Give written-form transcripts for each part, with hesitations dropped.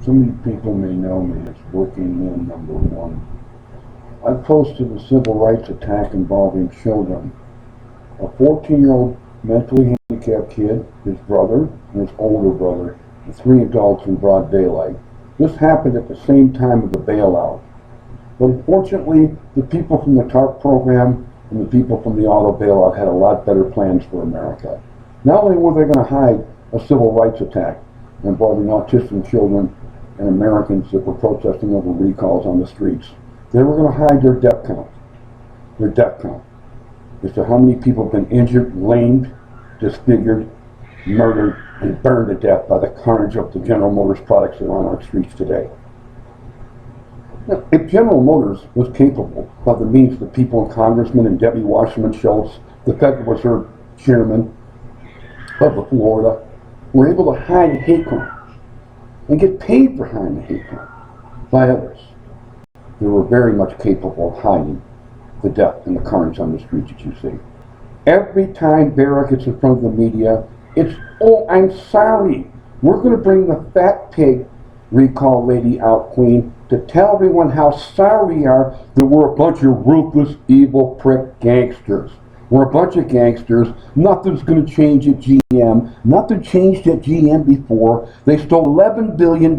Some of you people may know me as working man number one. I posted a civil rights attack involving children. A 14-year-old mentally handicapped kid, his brother, and his older brother, and 3 adults in broad daylight. This happened at the same time of the bailout. But unfortunately, the people from the TARP program and the people from the auto bailout had a lot better plans for America. Not only were they going to hide a civil rights attack involving autistic children and Americans that were protesting over recalls on the streets, they were going to hide their death count. Their death count. As to how many people have been injured, lamed, disfigured, murdered, and burned to death by the carnage of the General Motors products that are on our streets today. Now, if General Motors was capable, by the means of the people in Congressman and Debbie Wasserman Schultz, the Federal Reserve Chairman of Florida, were able to hide hate crimes and get paid for hiding the hate crime by others, they were very much capable of hiding the death and the carnage on the streets that you see. Every time Barra gets in front of the media, it's, oh, I'm sorry. We're going to bring the fat pig recall lady out, Queen, to tell everyone how sorry we are that we're a bunch of ruthless, evil, prick gangsters. We're a bunch of gangsters. Nothing's going to change at GM. Nothing changed at GM before. They stole $11 billion.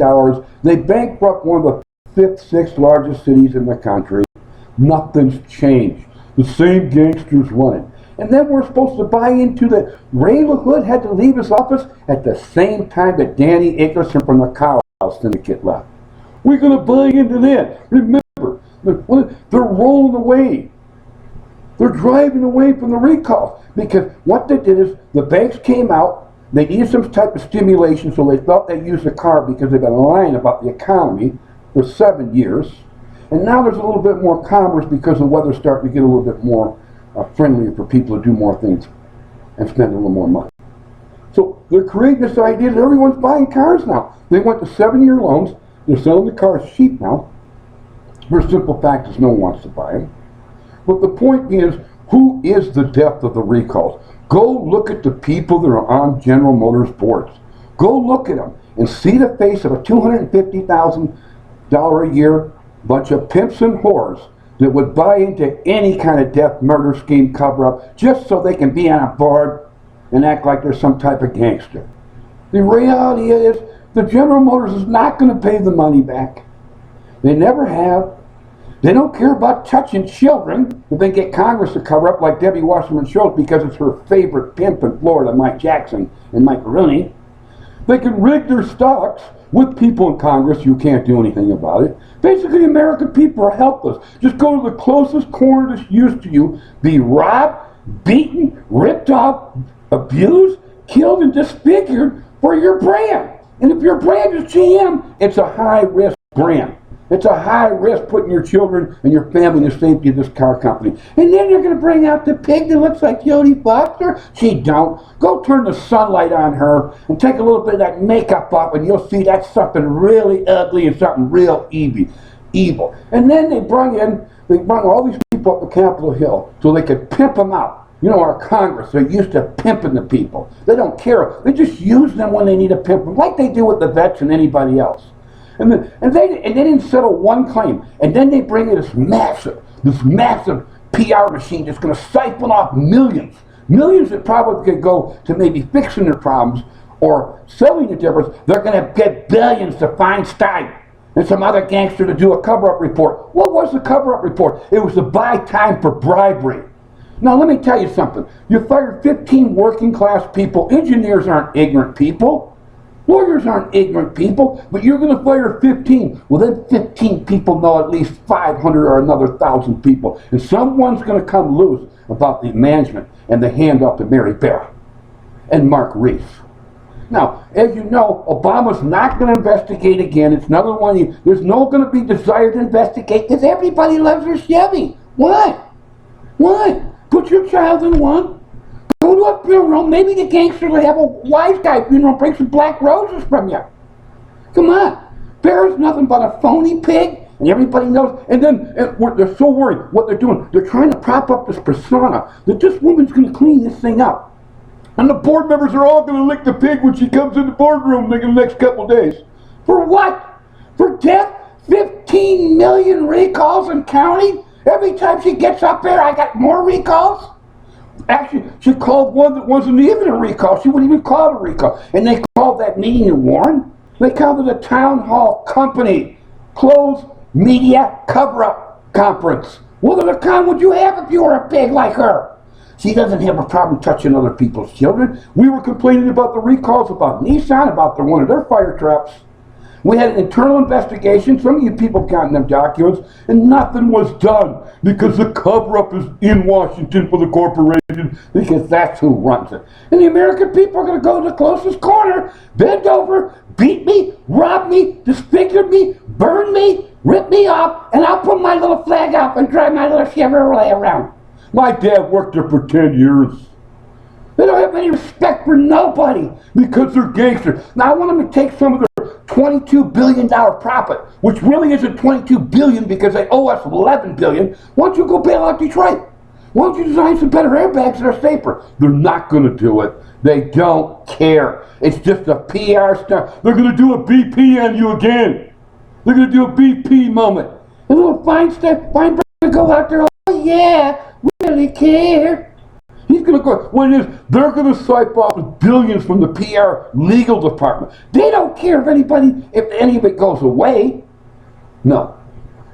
They bankrupt one of the 5th, 6th largest cities in the country. Nothing's changed. The same gangsters run it. And then we're supposed to buy into that Ray LaHood had to leave his office at the same time that Danny Ickerson from the Cow House Syndicate left. We're going to buy into that. Remember, they're rolling away. They're driving away from the recalls. Because what they did is the banks came out, they needed some type of stimulation, so they thought they'd use the car because they've been lying about the economy for 7 years. And now there's a little bit more commerce because the weather's starting to get a little bit more friendly for people to do more things and spend a little more money. So they're creating this idea that everyone's buying cars now. They went to 7-year loans. They're selling the cars cheap now. The simple fact is no one wants to buy them. But the point is, who is the depth of the recalls? Go look at the people that are on General Motors boards. Go look at them and see the face of a $250,000 a year bunch of pimps and whores that would buy into any kind of death, murder, scheme, cover-up just so they can be on a board and act like they're some type of gangster. The reality is the General Motors is not going to pay the money back. They never have. They don't care about touching children if they get Congress to cover up like Debbie Wasserman Schultz because it's her favorite pimp in Florida, Mike Jackson and Mike Rooney. They can rig their stocks with people in Congress. You can't do anything about it. Basically, American people are helpless. Just go to the closest corner that's used to you, be robbed, beaten, ripped off, abused, killed, and disfigured for your brand. And if your brand is GM, it's a high-risk brand. It's a high risk putting your children and your family in the safety of this car company. And then you're going to bring out the pig that looks like Jodie Foster? She don't. Go turn the sunlight on her and take a little bit of that makeup off and you'll see that's something really ugly and something real evil. And then they brought all these people up to Capitol Hill so they could pimp them out. You know, our Congress, they're used to pimping the people. They don't care. They just use them when they need to pimp them, like they do with the vets and anybody else. And they didn't settle one claim. And then they bring in this massive PR machine that's going to siphon off millions that probably could go to maybe fixing their problems or selling the difference. They're going to get billions to Feinstein and some other gangster to do a cover-up report. What was the cover-up report? It was to buy time for bribery. Now let me tell you something. You fired 15 working-class people. Engineers aren't ignorant people. Lawyers aren't ignorant people, but you're going to fire 15. Well, then 15 people know at least 500 or another 1,000 people. And someone's going to come loose about the management and the handoff to Mary Barra and Mark Reese. Now, as you know, Obama's not going to investigate again. It's another one. There's no going to be desire to investigate because everybody loves their Chevy. What? Put your child in one. Go to a funeral, maybe the gangsters will have a wise guy funeral, bring some black roses from you. Come on. Barra's nothing but a phony pig, and everybody knows. And then they're so worried what they're doing. They're trying to prop up this persona that this woman's going to clean this thing up. And the board members are all going to lick the pig when she comes in the boardroom in the next couple days. For what? for death. 15 million recalls and counting. Every time she gets up there, I got more recalls. Actually, she called one that wasn't even a recall. She wouldn't even call it a recall. And they called that meeting in Warren, they called it a town hall company closed media cover-up conference. What other kind would you have if you were a pig like her? She doesn't have a problem touching other people's children. We were complaining about the recalls about Nissan, about one of their fire traps. We had an internal investigation. Some of you people got in them documents, and nothing was done because the cover-up is in Washington for the corporation, because that's who runs it. And the American people are going to go to the closest corner, bend over, beat me, rob me, disfigure me, burn me, rip me off, and I'll put my little flag up and drive my little Chevrolet around. My dad worked there for 10 years. They don't have any respect for nobody because they're gangsters. Now I want them to take some of their $22 billion profit, which really isn't $22 billion because they owe us $11 billion. Why don't you go bail out Detroit? Why don't you design some better airbags that are safer? They're not going to do it. They don't care. It's just a PR stunt. They're going to do a BP on you again. They're going to do a BP moment. And little Feinberg to go out there, oh yeah, we really care. He's going to go, what it is, they're going to swipe off billions from the PR legal department. They don't care if any of it goes away. No.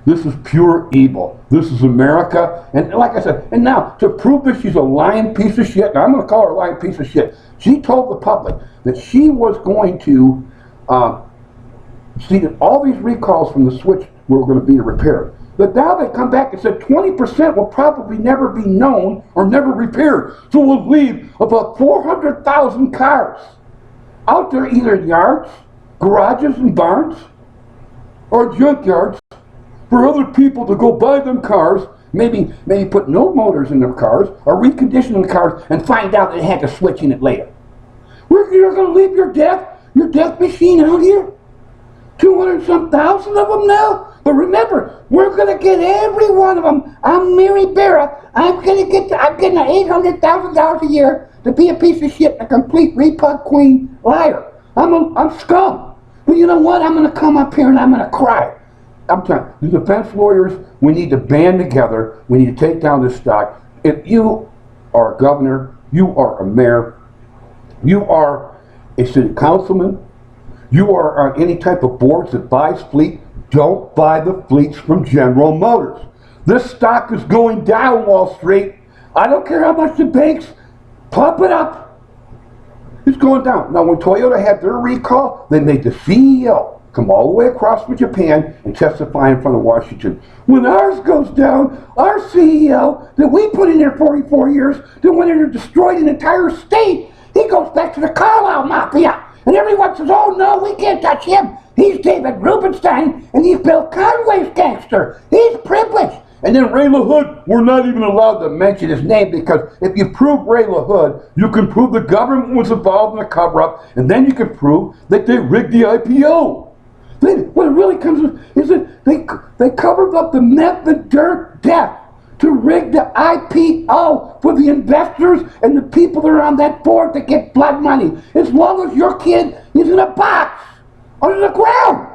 This is pure evil. This is America. And like I said, and now, to prove that she's a lying piece of shit, and I'm going to call her a lying piece of shit, she told the public that she was going to see that all these recalls from the switch were going to be repaired. But now they come back and said 20% will probably never be known or never repaired. So we'll leave about 400,000 cars out there, either in yards, garages, and barns, or junkyards for other people to go buy them cars, maybe put no motors in their cars, or recondition the cars and find out they had to switch in it later. You're going to leave your death machine out here? 200-some thousand of them now? But remember, we're going to get every one of them. I'm Mary Barra. I'm getting $800,000 a year to be a piece of shit, a complete repug queen liar. I'm scum. But you know what? I'm going to come up here and I'm going to cry. I'm telling you, the defense lawyers, we need to band together. We need to take down this stock. If you are a governor, you are a mayor, you are a city councilman, you are on any type of boards that buys fleet, don't buy the fleets from General Motors. This stock is going down, Wall Street. I don't care how much the banks pump it up. It's going down. Now, when Toyota had their recall, they made the CEO come all the way across from Japan and testify in front of Washington. When ours goes down, our CEO that we put in there 44 years, that went in and destroyed an entire state, he goes back to the Carlisle Mafia. And everyone says, oh no, we can't touch him. He's David Rubenstein, and he's Bill Conway's gangster. He's privileged. And then Ray LaHood, we're not even allowed to mention his name, because if you prove Ray LaHood, you can prove the government was involved in the cover-up, and then you can prove that they rigged the IPO. What it really comes to is that they covered up the meth and dirt debt to rig the IPO for the investors and the people that are on that board to get blood money. As long as your kid is in a box under the ground.